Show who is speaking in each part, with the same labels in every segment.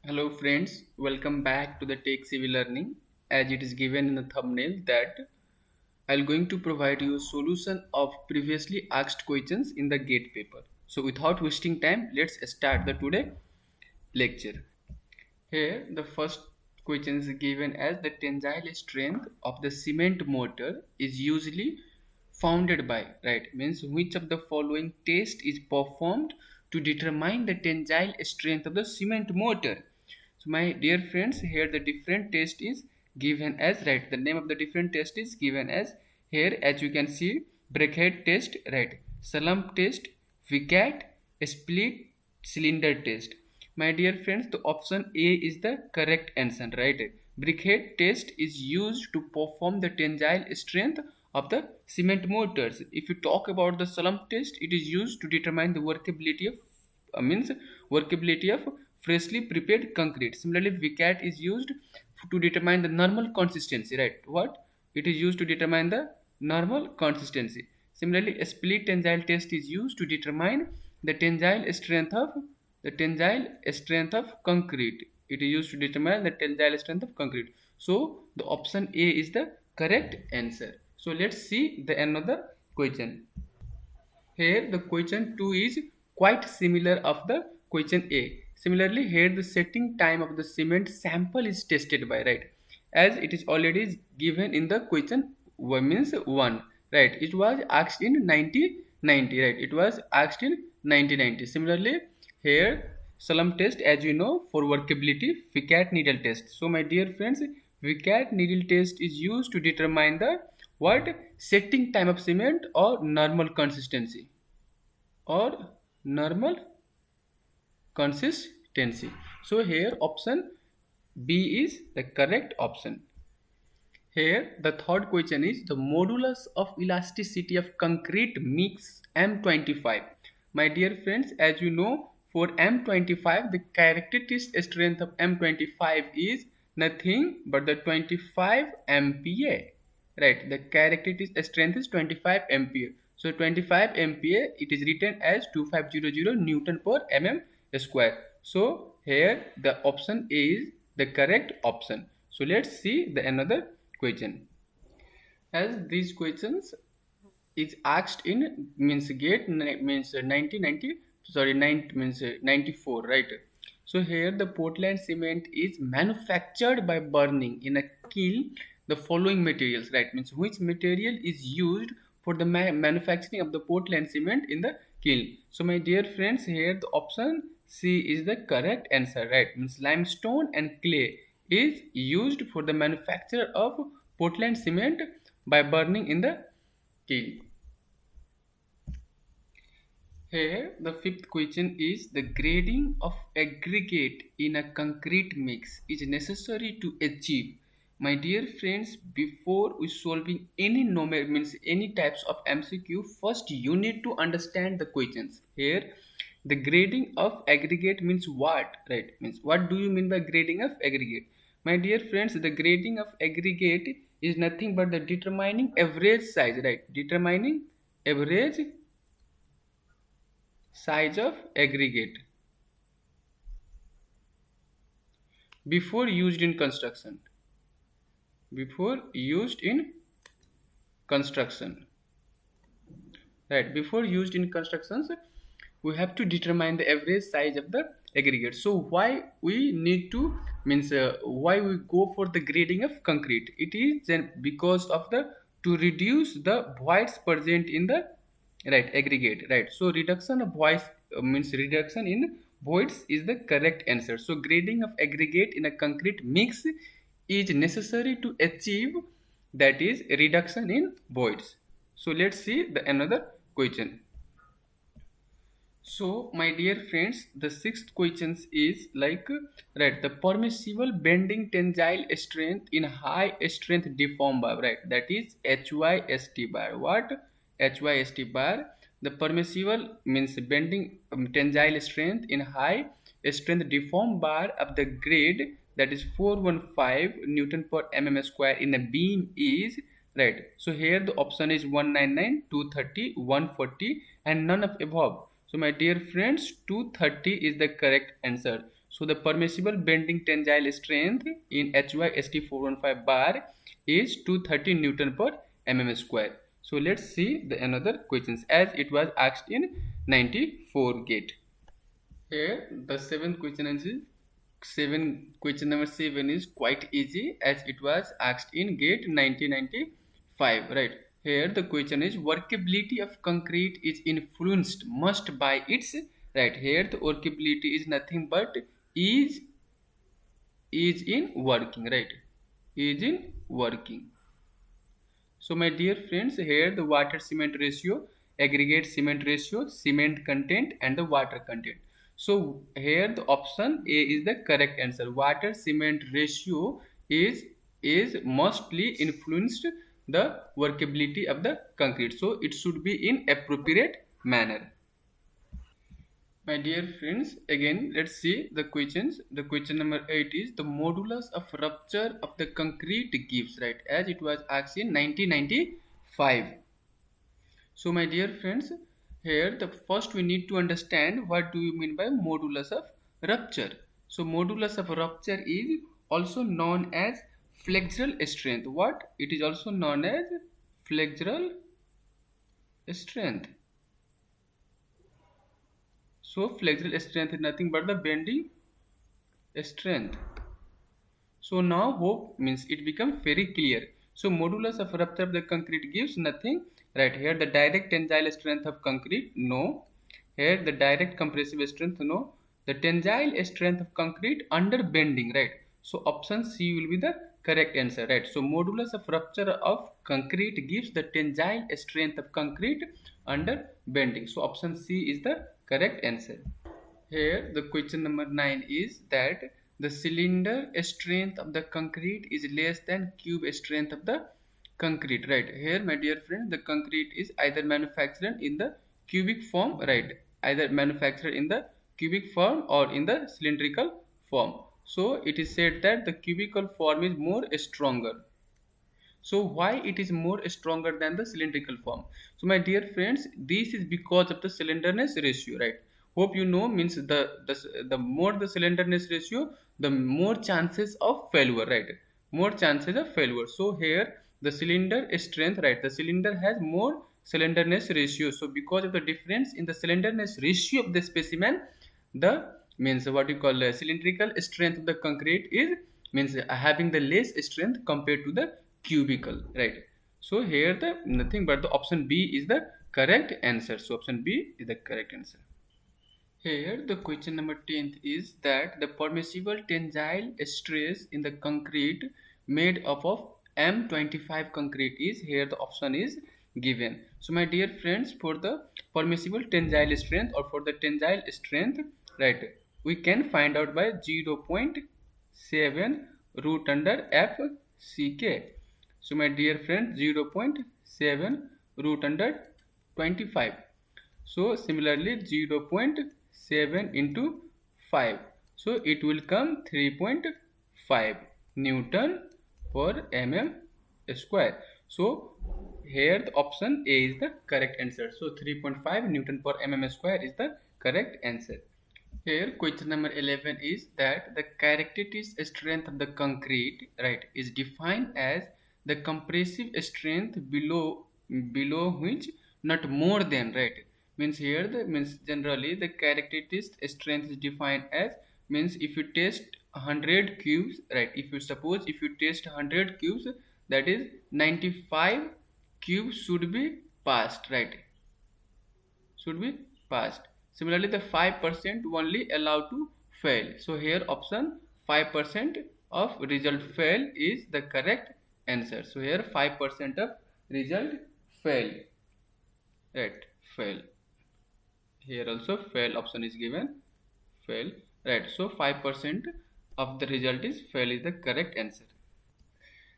Speaker 1: Hello friends, welcome back to the Take Civil Learning. As it is given in the thumbnail that I'll going to provide you a solution of previously asked questions in the GATE paper. So without wasting time, let's start the today lecture. Here the first question is given as the tensile strength of the cement mortar is usually founded by, right, means which of the following test is performed to determine the tensile strength of the cement mortar. So my dear friends, here the different test is given as, right, the name of the different test is given as here, as you can see, Brackett test, right, slump test, Vicat, split cylinder test. My dear friends, the option A is the correct answer, right? Brickhead test is used to perform the tensile strength of the cement mortars. If you talk about the slump test, it is used to determine the workability of means workability of freshly prepared concrete. Similarly, VCAT is used to determine the normal consistency, right? What? It is used to determine the normal consistency. Similarly, a split tensile test is used to determine the tensile strength of concrete. It is used to determine the tensile strength of concrete. So the option A is the correct answer. So let's see the another question. Here the question 2 is quite similar of the question A. Similarly, here the setting time of the cement sample is tested by, right, as it is already given in the question means 1, right. It was asked in 1990, right. It was asked in 1990. Similarly, here slump test, as you know, for workability, Vicat needle test. So my dear friends, Vicat needle test is used to determine the what setting time of cement or normal consistency or normal consistency. So here option B is the correct option. Here the third question is the modulus of elasticity of concrete mix M25. My dear friends, as you know, for M25 the characteristic strength of M25 is nothing but the 25 MPa. Right, the characteristic strength is 25 MPa. So 25 MPa, it is written as 2500 Newton per mm square. So here the option A is the correct option. So let's see the another question. As these questions is asked in means GATE means 1990, sorry, 9 means 94, right. So here the Portland cement is manufactured by burning in a kiln the following materials, right, means which material is used for the manufacturing of the Portland cement in the kiln. So my dear friends, here the option C is the correct answer, right, means limestone and clay is used for the manufacture of Portland cement by burning in the kiln. Here, the fifth question is the grading of aggregate in a concrete mix is necessary to achieve. My dear friends, before we solving any numeric means any types of MCQ, first you need to understand the questions. Here, the grading of aggregate means what, right? Means what do you mean by grading of aggregate? My dear friends, the grading of aggregate is nothing but the determining average size, right? Determining average size of aggregate before used in construction, before used in construction, right, before used in constructions we have to determine the average size of the aggregate. So why we need to means why we go for the grading of concrete? It is then because of the to reduce the voids present in the right aggregate, right. So reduction of voids means reduction in voids is the correct answer. So grading of aggregate in a concrete mix is necessary to achieve that is reduction in voids. So let's see the another question. So my dear friends, the sixth question is like, right, the permissible bending tensile strength in high strength deform bar, right, that is HYST bar. What? HYST bar. The permissible means bending tensile strength in high strength deform bar of the grade that is 415 Newton per mm square in a beam is, right. So here the option is 199, 230, 140 and none of above. So my dear friends, 230 is the correct answer. So the permissible bending tensile strength in HYST415 bar is 230 Newton per mm square. So let's see the another questions as it was asked in 94 gate. Here the question number 7 is quite easy as it was asked in gate 1995, right? Here the question is workability of concrete is influenced must by its, right? Here the workability is nothing but is in working, right? Is in working. So my dear friends, here the water cement ratio, aggregate cement ratio, cement content and the water content. So here the option A is the correct answer. Water cement ratio is mostly influenced the workability of the concrete. So it should be in appropriate manner. My dear friends, again let's see the questions. The question number 8 is the modulus of rupture of the concrete gives, right, as it was asked in 1995. So my dear friends, here the first we need to understand what do you mean by modulus of rupture. So modulus of rupture is also known as flexural strength. What? It is also known as flexural strength. So flexural strength is nothing but the bending strength. So now hope means it becomes very clear. So modulus of rupture of the concrete gives nothing. Right here the direct tensile strength of concrete, no. Here the direct compressive strength, no. The tensile strength of concrete under bending, right? So option C will be the correct answer, right? So modulus of rupture of concrete gives the tensile strength of concrete under bending. So option C is the correct answer. Here the question number 9 is that the cylinder strength of the concrete is less than cube strength of the concrete, right? Here my dear friend, the concrete is either manufactured in the cubic form, right? Either manufactured in the cubic form or in the cylindrical form. So it is said that the cubical form is more stronger. So why it is more stronger than the cylindrical form? So my dear friends, this is because of the slenderness ratio, right? Hope you know means the more the slenderness ratio, the more chances of failure, right? More chances of failure. So here the cylinder strength, right? The cylinder has more slenderness ratio. So because of the difference in the slenderness ratio of the specimen, the means what you call cylindrical strength of the concrete is means having the less strength compared to the cubical, right? So here the nothing but the option B is the correct answer. So option B is the correct answer. Here the question number 10 is that the permissible tensile stress in the concrete made up of M25 concrete is, here the option is given. So my dear friends, for the permissible tensile strength or for the tensile strength, right, we can find out by 0.7 root under FCK. So my dear friend, 0.7 root under 25. So similarly 0.7 into 5. So it will come 3.5 Newton per mm square. So here the option A is the correct answer. So 3.5 Newton per mm square is the correct answer. Here question number 11 is that the characteristic strength of the concrete, right, is defined as the compressive strength below which not more than, right, means here the means generally the characteristic strength is defined as means if you test 100 cubes, right, if you suppose if you test 100 cubes, that is 95 cubes should be passed, right, should be passed. Similarly the 5% only allowed to fail. So here option 5% of result fail is the correct answer. So here 5% of result fail, right, fail. Here also fail option is given, fail, right. So 5% of the result is fail is the correct answer.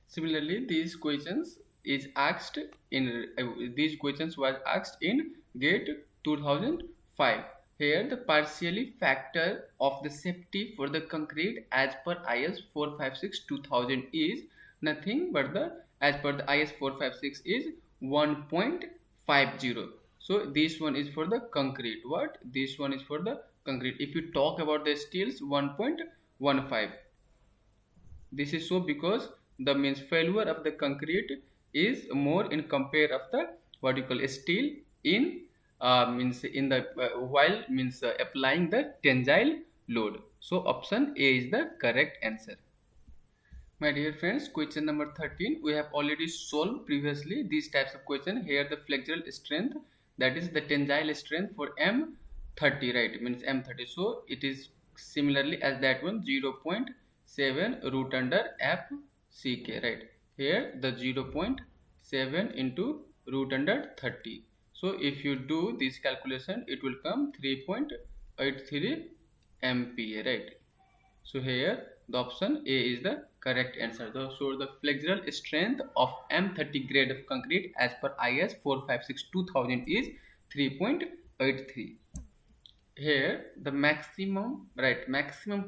Speaker 1: Similarly these questions is asked in these questions was asked in GATE 2005. Here the partially factor of the safety for the concrete as per IS 456-2000 is nothing but the as per the IS 456 is 1.50. So this one is for the concrete. What? This one is for the concrete. If you talk about the steels, 1.15. This is so because the means failure of the concrete is more in compare of the what you call steel in means in the while means applying the tensile load. So option A is the correct answer. My dear friends, question number 13, we have already solved previously these types of question. Here the flexural strength, that is the tensile strength for M30, right? It means M30. So it is similarly as that one, 0.7 root under FCK, right? Here the 0.7 into root under 30. So if you do this calculation, it will come 3.83 MPa, right? So here the option A is the correct answer. So the flexural strength of M30 grade of concrete as per IS 456-2000 is 3.83. Here the maximum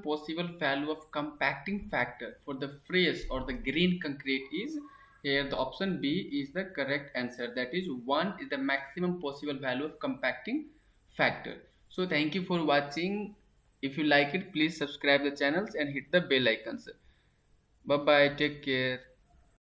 Speaker 1: possible value of compacting factor for the fresh or the green concrete is, here the option B is the correct answer. That is 1 is the maximum possible value of compacting factor. So thank you for watching. If you like it, please subscribe the channels and hit the bell icons. Bye bye, take care.